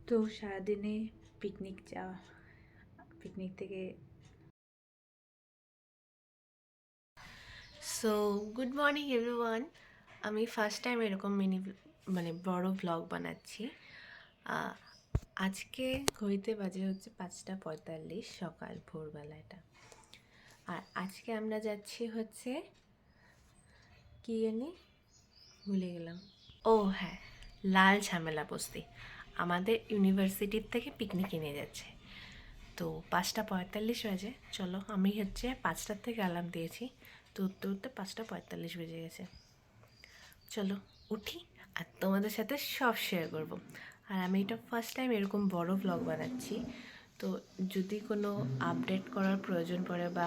তো সারাদিনে পিকনিক থেকে সো গুড মর্নিং এভরিওয়ান। আমি ফার্স্ট টাইম এরকম বড় ব্লগ বানাচ্ছি। আজকে ঘড়িতে বাজে হচ্ছে 5:45 সকাল, ভোরবেলা এটা। আর আজকে আমরা যাচ্ছি হচ্ছে কি জানি ভুলে গেলাম। ও হ্যাঁ, লাল ঝামেলা বস্তি। আমাদের ইউনিভার্সিটির থেকে পিকনিক নিয়ে যাচ্ছে। তো 5:45 বাজে। চলো, আমি হচ্ছে 5টার থেকে অ্যালার্ম দিয়েছি, তো উঠতে উঠতে 5:45 বেজে গেছে। চলো উঠি আর তোমাদের সাথে সব শেয়ার করব। আর আমি এটা ফার্স্ট টাইম এরকম বড় ব্লগ বানাচ্ছি, তো যদি কোনো আপডেট করার প্রয়োজন পড়ে বা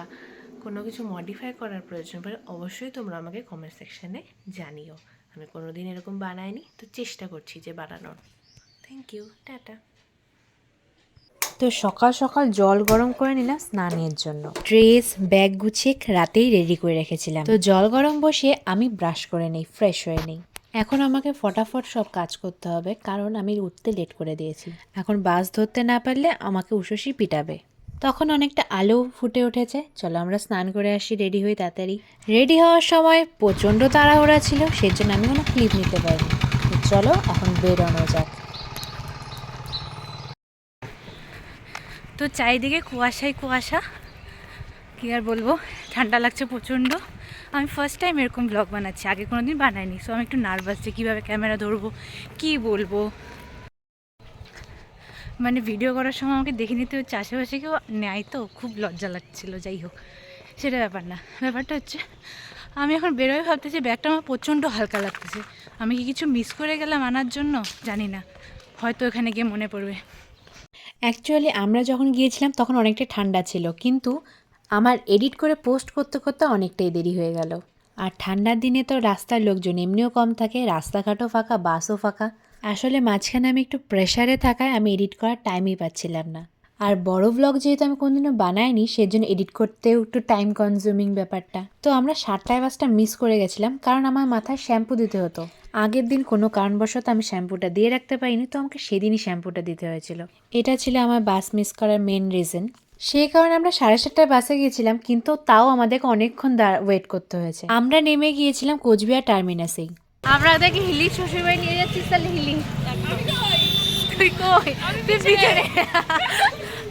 কোনো কিছু মডিফাই করার প্রয়োজন পড়ে, অবশ্যই তোমরা আমাকে কমেন্ট সেকশানে জানিও। আমি কোনো দিন এরকম বানাইনি, তো চেষ্টা করছি যে বানানোর। থ্যাংক ইউ, টাটা। তো সকাল সকাল জল গরম করে নিলাম স্নানের জন্য। ড্রেস ব্যাগ গুছিয়ে রাতেই রেডি করে রেখেছিলাম। তো জল গরম বসিয়ে আমি ব্রাশ করে নেই, ফ্রেশ হয়ে নেই। এখন আমাকে ফটাফট সব কাজ করতে হবে, কারণ আমি উঠতে লেট করে দিয়েছি। এখন বাস ধরতে না পারলে আমাকে উশসী পিটাবে। তখন অনেকটা আলো ফুটে উঠেছে। চলো আমরা স্নান করে আসি, রেডি হই তাড়াতাড়ি। রেডি হওয়ার সময় প্রচণ্ড তাড়াহুড়া ছিল, সেজন্য আমি কোনো ক্লিপ নিতে পারিনি। চলো এখন বেরোনো যাক। তো চারিদিকে কুয়াশাই কুয়াশা, কী আর বলবো, ঠান্ডা লাগছে প্রচণ্ড। আমি ফার্স্ট টাইম এরকম ব্লগ বানাচ্ছি, আগে কোনো দিন বানাইনি। সো আমি একটু নার্ভাস যে কীভাবে ক্যামেরা ধরবো, কী বলবো। মানে ভিডিও করার সময় আমাকে দেখে নিতে হচ্ছে, আশেপাশে কেউ নেয় তো, খুব লজ্জা লাগছিলো। যাই হোক, সেটা ব্যাপার না। ব্যাপারটা হচ্ছে আমি এখন বেরোয় ভাবতেছি ব্যাগটা আমার প্রচণ্ড হালকা লাগতেছে। আমি কি কিছু মিস করে গেলাম আনার জন্য, জানি না, হয়তো এখানে গিয়ে মনে পড়বে। অ্যাকচুয়ালি আমরা যখন গিয়েছিলাম তখন অনেকটাই ঠান্ডা ছিল, কিন্তু আমার এডিট করে পোস্ট করতে করতে অনেকটাই দেরি হয়ে গেল। আর ঠান্ডার দিনে তো রাস্তার লোকজন এমনিও কম থাকে, রাস্তাঘাটও ফাঁকা, বাসও ফাঁকা। আসলে মাঝখানে আমি একটু প্রেশারে থাকায় আমি এডিট করার টাইমই পাচ্ছিলাম না। আর বড় ব্লগ যেহেতু আমি কোনোদিনও বানাইনি, সেজন্য এডিট করতেও একটু টাইম কনজিউমিং ব্যাপারটা। তো আমরা 7টায় বাসটা মিস করে গেছিলাম, কারণ আমার মাথায় শ্যাম্পু দিতে হতো। আগের দিন কোনো কারণবশত আমি শ্যাম্পুটা দিয়ে রাখতে পারিনি, তো আমাকে সেদিনই শ্যাম্পুটা দিতে হয়েছিল। এটা ছিল আমার বাস মিস করার মেন রিজন। সেই কারণে আমরা 7:30টায় বাসে গিয়েছিলাম, কিন্তু তাও আমাদেরকে অনেকক্ষণ ওয়েট করতে হয়েছে। আমরা নেমে গিয়েছিলাম কোচবিহার টার্মিনাসেই। আমরা ওদেরকে হিলি শ্বশুরবাড়ি নিয়ে যাচ্ছিস, তাহলে হিলি তুই কই, তুই পিছনে।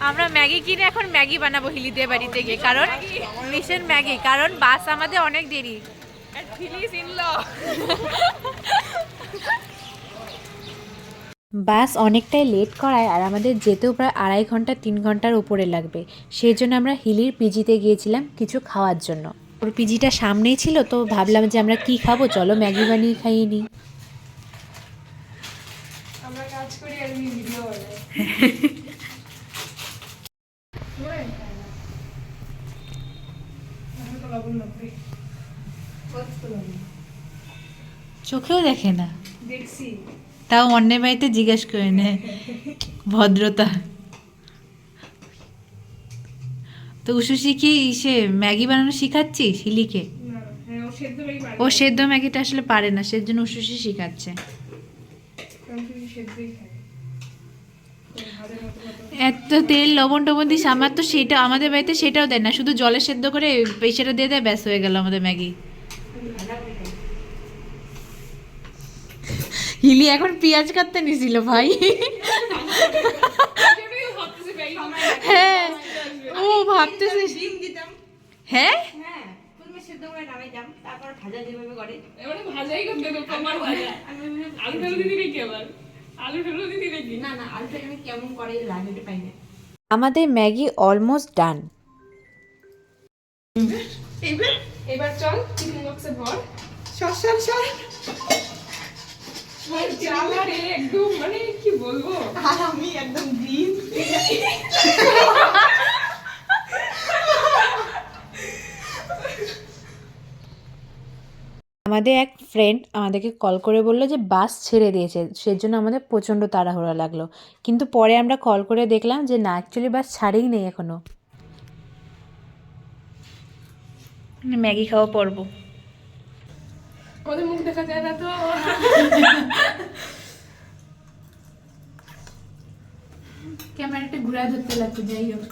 আমরা ম্যাগি কিনে এখন ম্যাগি বানাবো হিলিতে বাড়িতে গিয়ে, কারণ মিশন ম্যাগি, কারণ বাস আমাদের অনেক দেরি। বাস অনেকটাই লেট করায় আর আমাদের যেতেও প্রায় 2.5 ঘন্টা 3 ঘন্টার উপরে লাগবে। সেই জন্য আমরা হিলির পিজিতে গিয়েছিলাম কিছু খাওয়ার জন্য। ওর পিজিটা সামনেই ছিল, তো ভাবলাম যে আমরা কি খাবো, চলো ম্যাগি বানিয়ে খাইয়ে নিই। আমরা কাজ করি আর ভিডিও চোখেও দেখে না, দেখছি। তাও অন্যের বাড়িতে জিজ্ঞেস করে নেয়, ভদ্রতা। তো উশুসি কি সে ম্যাগি বানানো শিখাচ্ছিস হিলিকে? হ্যাঁ, ও সেদ্ধ ম্যাগিটা আসলে পারে না, সেজন্য উশুসি শিখাচ্ছে। এত তেল লবণ টবণ দিস, আমার তো সেটা, আমাদের বাড়িতে সেটাও দেয় না, শুধু জলে সেদ্ধ করে সেটা দিয়ে দেয়, ব্যাস হয়ে গেল আমাদের ম্যাগি। হিলি এখন পেঁয়াজ কাটতে নিছিল ভাই। হ্যাঁ, ও ভাবতেছে। হ্যাঁ, আমাদের ম্যাগি অলমোস্ট ডান। এবার চল টিফিন বক্সে ভর। সর সর সর, জ্বালা রে একদম, মানে কি বলবো। আর আমি একদম গ্রিন। আমাদের এক ফ্রেন্ড আমাদেরকে কল করে বললো যে বাস ছেড়ে দিয়েছে, সেজন্য আমাদের প্রচণ্ড তাড়াহুড়া লাগলো। কিন্তু পরে আমরা কল করে দেখলাম যে না, অ্যাকচুয়ালি বাস ছাড়েই নেই এখনো। ম্যাগি খাওয়া পর্ব। ওদের মুখ দেখা যায় না তো। ক্যামেরাটা ঘুরা ধরতে লাগতো, যাই হোক।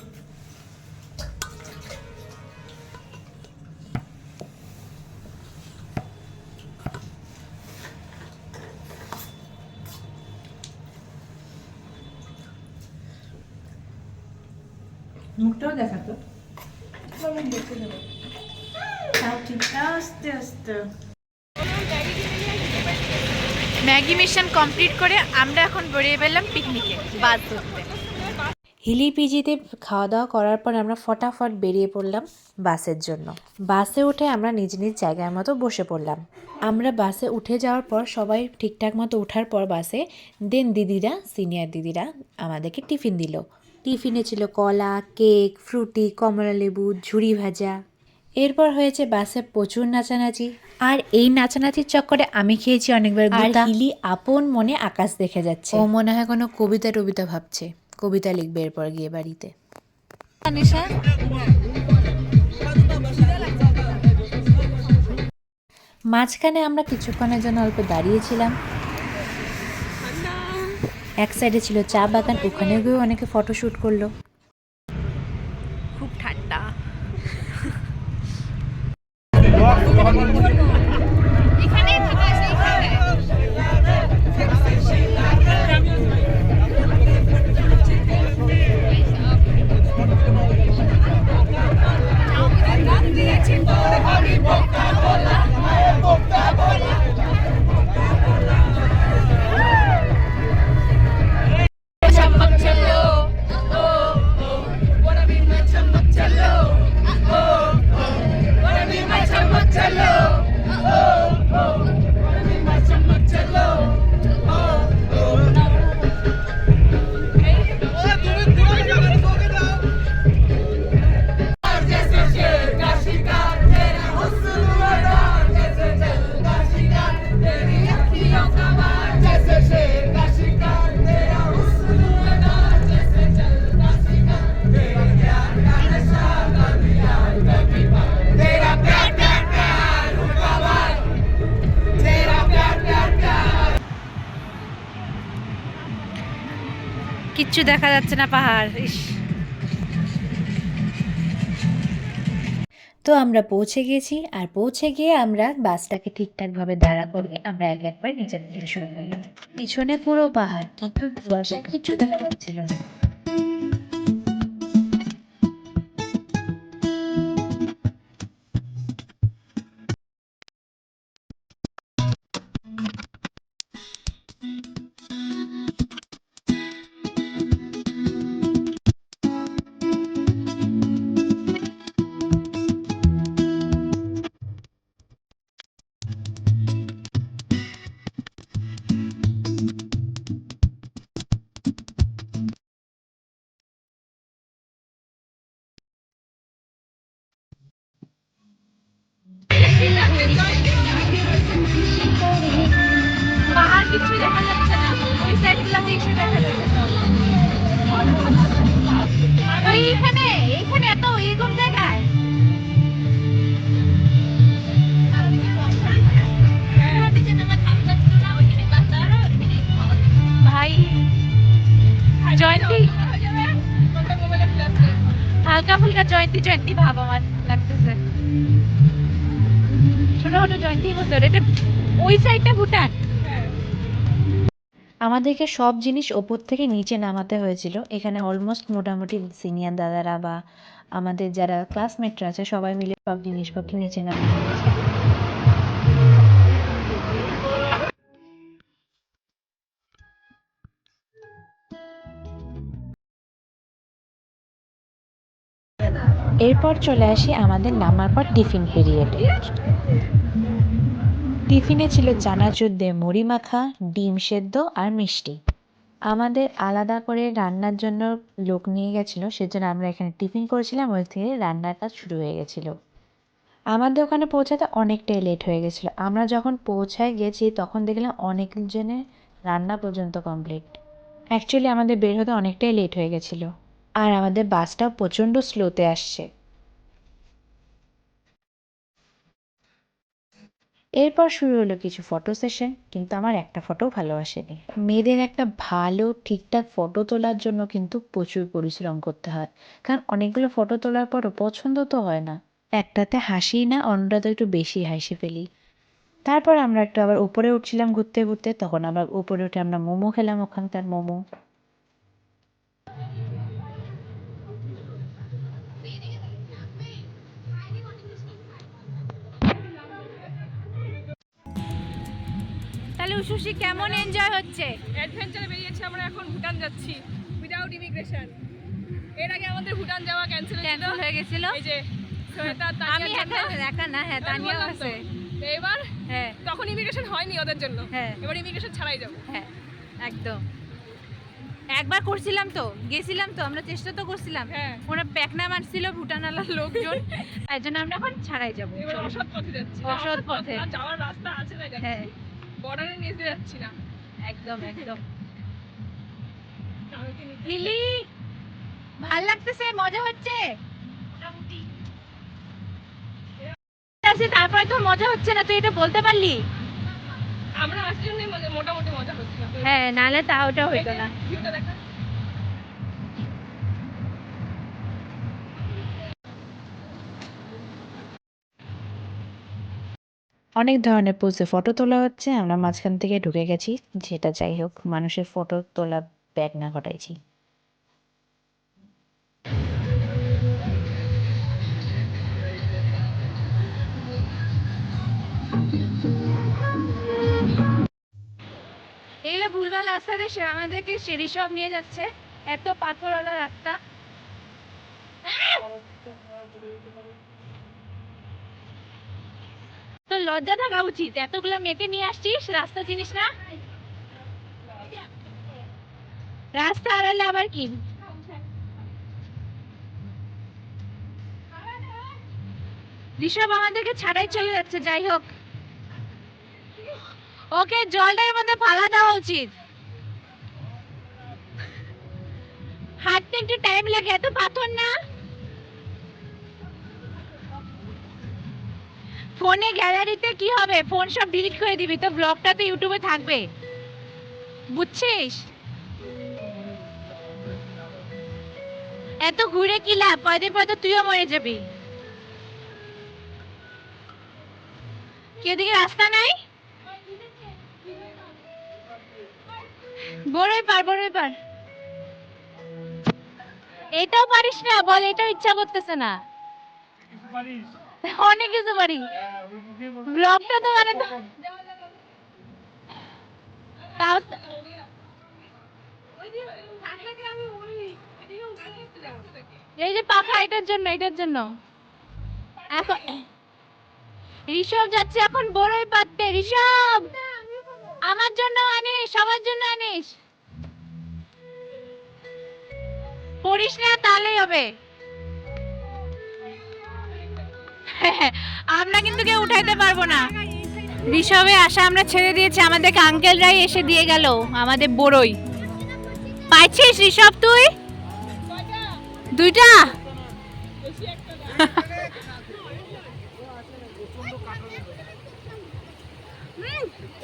মুখটাও দেখাতো, তাও ঠিক। আস্তে আস্তে ম্যাগি মিশন কমপ্লিট করে আমরা এখন বেরিয়ে পেলাম পিকনিকে, বাস ধরতে। হিলি পিজিতে খাওয়া দাওয়া করার পর আমরা ফটাফট বেরিয়ে পড়লাম বাসের জন্য। বাসে উঠে আমরা নিজ নিজ জায়গার মতো বসে পড়লাম। আমরা বাসে উঠে যাওয়ার পর সবাই ঠিকঠাক মতো ওঠার পর বাসে দিদিরা, সিনিয়র দিদিরা আমাদেরকে টিফিন দিল। টিফিনে ছিল কলা, কেক, ফ্রুটি, কমলা লেবু, ঝুরি ভাজা। এরপর হয়েছে বাসে প্রচুর নাচানাচি। আর এই নাচানাচির চক্করে আমি খেয়েছি অনেকবার গুতা। আর হিলি আপন মনে আকাশ দেখে যাচ্ছে। ও মনে হয় কোনো কবিতা ভাবছে, কবিতা লিখবে এরপর গিয়ে বাড়িতে। মাঝখানে আমরা কিছুক্ষণের জন্য অল্প দাঁড়িয়েছিলাম। এক সাইডে ছিল চা বাগান, ওখানে গিয়েও অনেকে ফটোশ্যুট করলো। খুব ঠান্ডা। কিচ্ছু দেখা যাচ্ছে না, পাহাড়। ইস, তো আমরা পৌঁছে গেছি। আর পৌঁছে গিয়ে আমরা বাসটাকে ঠিকঠাকভাবে দাঁড়া করে আমরা একবার নিচের দিকে শুরু করলাম। পিছনে পুরো পাহাড়, কিন্তু কুয়াশা কিছু দেখা যাচ্ছিল না। পাহাড় কিছু দেখা যাচ্ছে না, ওই সাইড গুলো কিছু দেখা যাচ্ছে না। এইখানে এইখানে এত এরকম জায়গায় ভাই, জয়ন্তী হালকা ফুলকা জয়ন্তী জয়ন্তী ভাব আমার লাগতেছে। ছোট ছোট জয়ন্তী মতো এটা। ওই সাইডটা ভুটান। আমাদেরকে সব জিনিস ওপর থেকে নিচে নামাতে হয়েছিল। এখানে অলমোস্ট মোটামুটি সিনিয়র দাদারা বা আমাদের যারা ক্লাসমেটরা আছে সবাই মিলে সব জিনিসপত্র নিচে নামাতে হয়েছে। এরপর চলে আসি আমাদের নামার পর টিফিন পিরিয়ডে। টিফিনে ছিল চানাচুর দিয়ে মুড়ি মাখা, ডিম সেদ্ধ আর মিষ্টি। আমাদের আলাদা করে রান্নার জন্য লোক নিয়ে গেছিলো, সেজন্য আমরা এখানে টিফিন করেছিলাম, ওই থেকে রান্নার কাজ শুরু হয়ে গেছিলো। আমাদের ওখানে পৌঁছাতে অনেকটাই লেট হয়ে গেছিলো। আমরা যখন পৌঁছায় গেছি তখন দেখলাম অনেকজনের রান্না পর্যন্ত কমপ্লিট। অ্যাকচুয়ালি আমাদের বের হতে অনেকটাই লেট হয়ে গেছিলো। আর আমাদের বাসটাও প্রচণ্ড স্লোতে আসছে। এরপর শুরু হলো কিছু ফটো সেশন, কিন্তু আমার একটা ফটোও ভালো আসেনি। মেয়েদের একটা ভালো ঠিকঠাক ফটো তোলার জন্য কিন্তু প্রচুর পরিশ্রম করতে হয়, কারণ অনেকগুলো ফটো তোলার পরও পছন্দ তো হয় না, একটাতে হাসি না অন্যটাতে একটু বেশি হাসি ফেলি। তারপর আমরা একটু আবার উপরে উঠছিলাম ঘুরতে ঘুরতে, তখন আবার উপরে উঠে আমরা মোমো খেলাম, ওখানকার মোমো। তাহলে উশুশি কেমন এনজয় হচ্ছে? অ্যাডভেঞ্চারে বেরিয়েছি আমরা, এখন ভুটান যাচ্ছি উইদাউট ইমিগ্রেশন। এর আগে আমাদের ভুটান যাওয়া ক্যান্সেল হয়ে গেছিল। এই যে শ্বেতা, আমি একা না, হ্যাঁ তানিয়াও আছে। এবার হ্যাঁ তখন ইমিগ্রেশন হয়নি ওদের জন্য, হ্যাঁ এবার ইমিগ্রেশন ছাড়াই যাবো। হ্যাঁ একদম। একবার করছিলাম তো, গেছিলাম তো, আমরা চেষ্টা তো করছিলাম। হ্যাঁ। ওরা প্যাকনা মারছিল ভুটানালার লোকজন, তাই জন্য আমরা এখন ছাড়াই যাবো। এবার অসৎ পথে যাচ্ছি, অসৎ পথে। আর যাওয়ার রাস্তা আছে না, হ্যাঁ বর্ডারের নিচে যাচ্ছি না। একদম একদম। লিলি ভাল লাগতেছে, মজা হচ্ছে আছে, তারপরে তো মজা হচ্ছে না, তুই এটা বলতে পারলি? আমরা আসার জন্য মোটামুটি মজা হচ্ছে না। হ্যাঁ, নাহলে তা ওটা হইতো না। ভিউটা দেখা। অনেক ধরনের পোজে ফটো তোলা হচ্ছে, আমরা মাঝখান থেকে ঢুকে গেছি, যেটা যাই হোক মানুষের ফটো তোলা ব্যাগ না ঘটাইছি। এইগুলো ভুলভাল রাস্তা দিয়ে আমাদেরকে সিঁড়ি সব নিয়ে যাচ্ছে, এত পাথরওয়ালা রাস্তা। তো লজ্জা থাকা উচিত, এতগুলো মেয়েকে নিয়ে আসছিস, রাস্তা চিনিস না? রাস্তা হারালে আবার কি? ঋষভ আমাদেরকে ছাড়াই চলে যাচ্ছে, যাই হোক ওকে জলটার মধ্যে ফালা দেওয়া উচিত। হাঁটতে একটু টাইম লাগে, এত পাথর না। ফোনে গ্যালারিতে কি হবে, ফোন সব ডিলিট করে দিবি তো, ব্লগটা তো ইউটিউবে থাকবে, বুঝছিস? এত ঘুরে কি লাভ, পয়দে পয়দে তুইও মরে যাবি। কি ওদিকে রাস্তা নাই? বড়ই পার, বড়ই পার। এটাও পারিস না বল, এটাও ইচ্ছা করতেছে না। অনেক কিছু পারি, ব্লগটা তো মানে তাও এই যে পাখা, এটার জন্য, এটার জন্য। এখন ঋষভ যাচ্ছে এখন বড়ই পাততে। ঋষভ আমার জন্য আনিস, সবার জন্য আনিস, পড়িস না তাহলেই হবে। আমরা কিন্তু কেউ উঠাইতে পারবো না। ঋষভে আশা আমরা ছেড়ে দিয়েছি, আমাদেরকে আঙ্কেলরাই এসে দিয়ে গেল আমাদের বড়ই। পাইছিস ঋষভ তুই? দুইটা?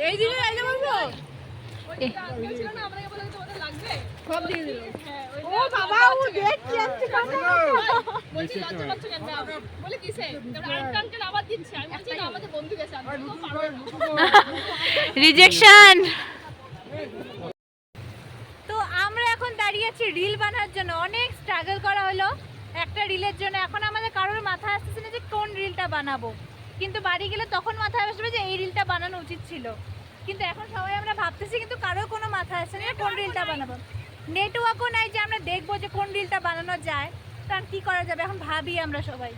এই দিকে আইলে বলবো সব দিয়ে দিল। ও বাবা, ও দেখছি আসছে কথা। বলছি লজ্জা পাচ্ছ কেন? বলে কিসে? তারপর আরেকটা আঙ্কেল আবার দিচ্ছে, আমি বলছি না আমাদের বন্ধু গেছে, আমি তো পারবো না। রিজেকশন। তো আমরা এখন দাঁড়িয়ে আছি রিল বানানোর জন্য, অনেক স্ট্রাগল করা হলো একটা রিলের জন্য। এখন আমাদের কারোর মাথায় আসতেছে না যে কোন রিলটা বানাবো, কিন্তু বাড়ি গেলে তখন মাথায় আসবে যে এই রিলটা বানানো উচিত ছিল। কিন্তু এখন সবাই আমরা ভাবতেছি, কিন্তু কারোর কোনো মাথায় আসছে না কোন রিলটা বানাবো। নেটওয়ার্কও নাই যে আমরা দেখবো যে কোন রিলটা বানানো যায়, কারণ কি করা যাবে এখন ভাবি আমরা সবাই।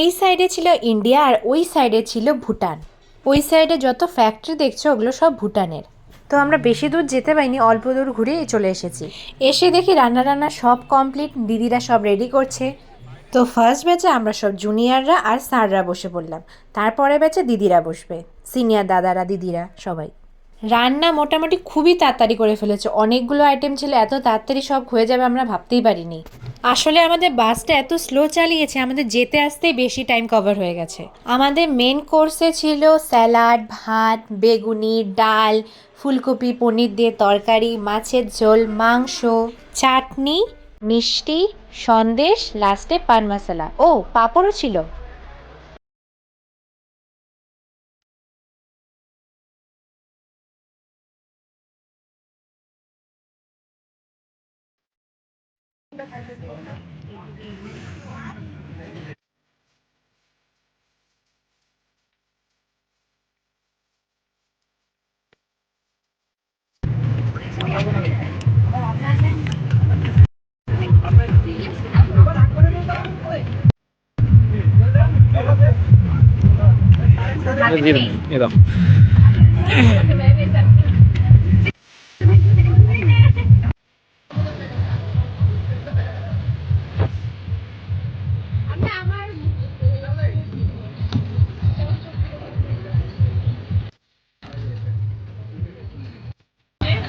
এই সাইডে ছিল ইন্ডিয়া আর ওই সাইডে ছিল ভুটান। ওই সাইডে যত ফ্যাক্টরি দেখছো ওগুলো সব ভুটানের। তো আমরা বেশি দূর যেতে পারিনি, অল্প দূর ঘুরে চলে এসেছি। এসে দেখি রান্না সব কমপ্লিট, দিদিরা সব রেডি করছে। তো ফার্স্ট ব্যাচে আমরা সব জুনিয়ররা আর স্যাররা বসে পড়লাম, তারপরে ব্যাচে দিদিরা বসবে, সিনিয়র দাদারা দিদিরা সবাই। রান্না মোটামুটি খুবই তাড়াতাড়ি করে ফেলেছে, অনেকগুলো আইটেম ছিল, এত তাড়াতাড়ি সব হয়ে যাবে আমরা ভাবতেই পারিনি। আসলে আমাদের বাসটা এত স্লো চালিয়েছে, আমাদের যেতে আসতেই বেশি টাইম কভার হয়ে গেছে। আমাদের মেন কোর্সে ছিল স্যালাড, ভাত, বেগুনি, ডাল, ফুলকপি পনির দিয়ে তরকারি, মাছের ঝোল, মাংস, চাটনি, মিষ্টি, সন্দেশ, লাস্টে পান মশলা, ও পাঁপড়ও ছিল।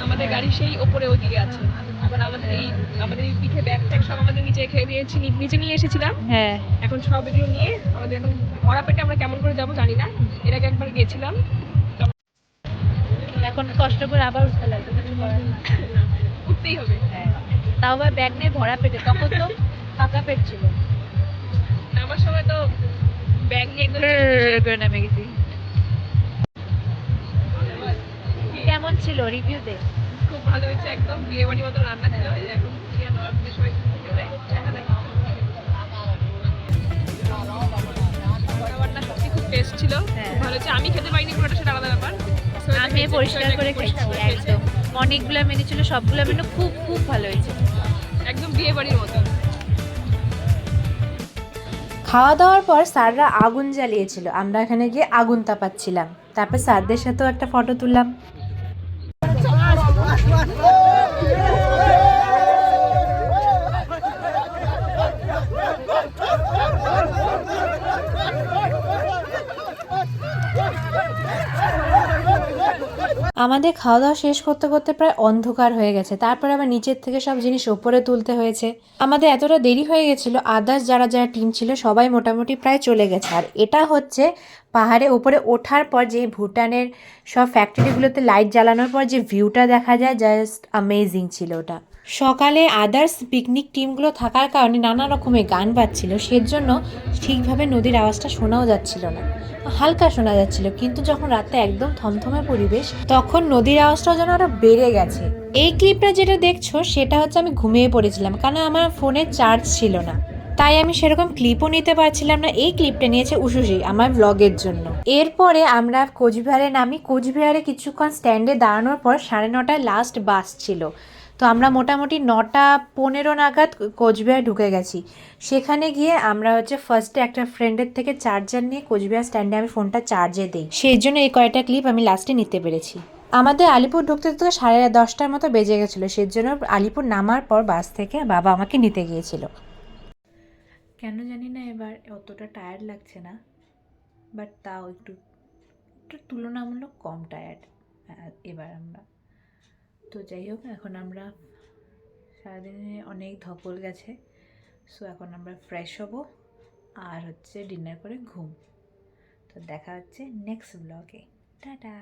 আমাদের গাড়ি সেই ওপরে ওইদিকে আছে। এবার আমাদের এই পিঠে ব্যাগ ট্যাগ সব আমাদের নিচে রেখে দিয়েছি, নিচে নিয়ে এসেছিলাম। হ্যাঁ, এখন সব এগুলো নিয়ে আমাদের এখন ভরা পেটে আমরা কেমন করে যাবো জানি না। এর আগে একবার গেছিলাম, এখন কষ্ট করে আবার উঠতে লাগবে, কিছু করার না। উঠতেই হবে। তাও আবার ব্যাগ নিয়ে ভরা পেটে, তখন তো ফাঁকা পেট ছিল। আমার সময় তো ব্যাগ নিয়ে একদম করে নেমে গেছি। কেমন ছিল রিভিউ দে। খুব ভালো হয়েছে, একদম বিয়ে বাড়ির মতো রান্না ছিল। এই যে এখন প্রিয়া নবাবদের সবাই খেতে দেখা যায়। রান্না সত্যি খুব টেস্ট ছিল, খুব ভালো হয়েছে। আমি খেতে পাইনি পুরোটা, সেটা আলাদা ব্যাপার। আমি পরিষ্কার করে খেয়েছি একদম। অনেকগুলো মেনু ছিল, সবগুলো মেনু খুব খুব ভালো হয়েছে, একদম বিয়ে বাড়ির মতো। খাওয়া দাওয়ার পর স্যাররা আগুন জ্বালিয়েছিল, আমরা এখানে গিয়ে আগুন তাপাচ্ছিলাম। তারপর স্যারদের সাথেও একটা ফটো তুললাম। আমাদের খাওয়া দাওয়া শেষ করতে করতে প্রায় অন্ধকার হয়ে গেছে, তারপর আবার নিচের থেকে সব জিনিস ওপরে তুলতে হয়েছে। আমাদের এতটা দেরি হয়ে গেছিলো, আদার্স যারা যারা টিম ছিল সবাই মোটামুটি প্রায় চলে গেছে। আর এটা হচ্ছে পাহাড়ে ওপরে ওঠার পর যে ভুটানের সব ফ্যাক্টরিগুলোতে লাইট জ্বালানোর পর যে ভিউটা দেখা যায়, জাস্ট অ্যামেজিং ছিল ওটা। সকালে আদার্স পিকনিক টিমগুলো থাকার কারণে নানা রকমের গান বাজছিল, সেজন্য ঠিকভাবে নদীর আওয়াজটা শোনাও যাচ্ছিল না, হালকা শোনা যাচ্ছিল। কিন্তু যখন রাতে একদম থমথমে পরিবেশ, তখন নদীর আওয়াজটাও যেন আরো বেড়ে গেছে। এই ক্লিপটা যেটা দেখছো সেটা হচ্ছে আমি ঘুমিয়ে পড়েছিলাম, কারণ আমার ফোনে চার্জ ছিল না, তাই আমি সেরকম ক্লিপও নিতে পারছিলাম না। এই ক্লিপটা নিয়েছে উষুষি আমার ব্লগের জন্য। এরপরে আমরা কোচবিহারে নামি। কোচবিহারে কিছুক্ষণ স্ট্যান্ডে দাঁড়ানোর পর 9:30 লাস্ট বাস ছিল, তো আমরা মোটামুটি 9:15 নাগাদ কোচবিহার ঢুকে গেছি। সেখানে গিয়ে আমরা হচ্ছে ফার্স্টে একটা ফ্রেন্ডের থেকে চার্জার নিয়ে কোচবিহার স্ট্যান্ডে আমি ফোনটা চার্জে দিই, সেই জন্য এই কয়টা ক্লিপ আমি লাস্টে নিতে পেরেছি। আমাদের আলিপুর ঢুকতে তো 10:30টার মতো বেজে গেছিলো, সেজন্য আলিপুর নামার পর বাস থেকে বাবা আমাকে নিতে গিয়েছিল। কেন জানি না এবার অতটা টায়ার্ড লাগছে না, বাট তাও একটু একটু তুলনামূলক কম টায়ার্ড এবার আমরা। তো যাই হোক, এখন আমরা সারাদিনে অনেক ধকল গেছে, সো এখন আমরা ফ্রেশ হব আর হচ্ছে ডিনার করে ঘুম। তো দেখা হচ্ছে নেক্সট ব্লগে। টাটা।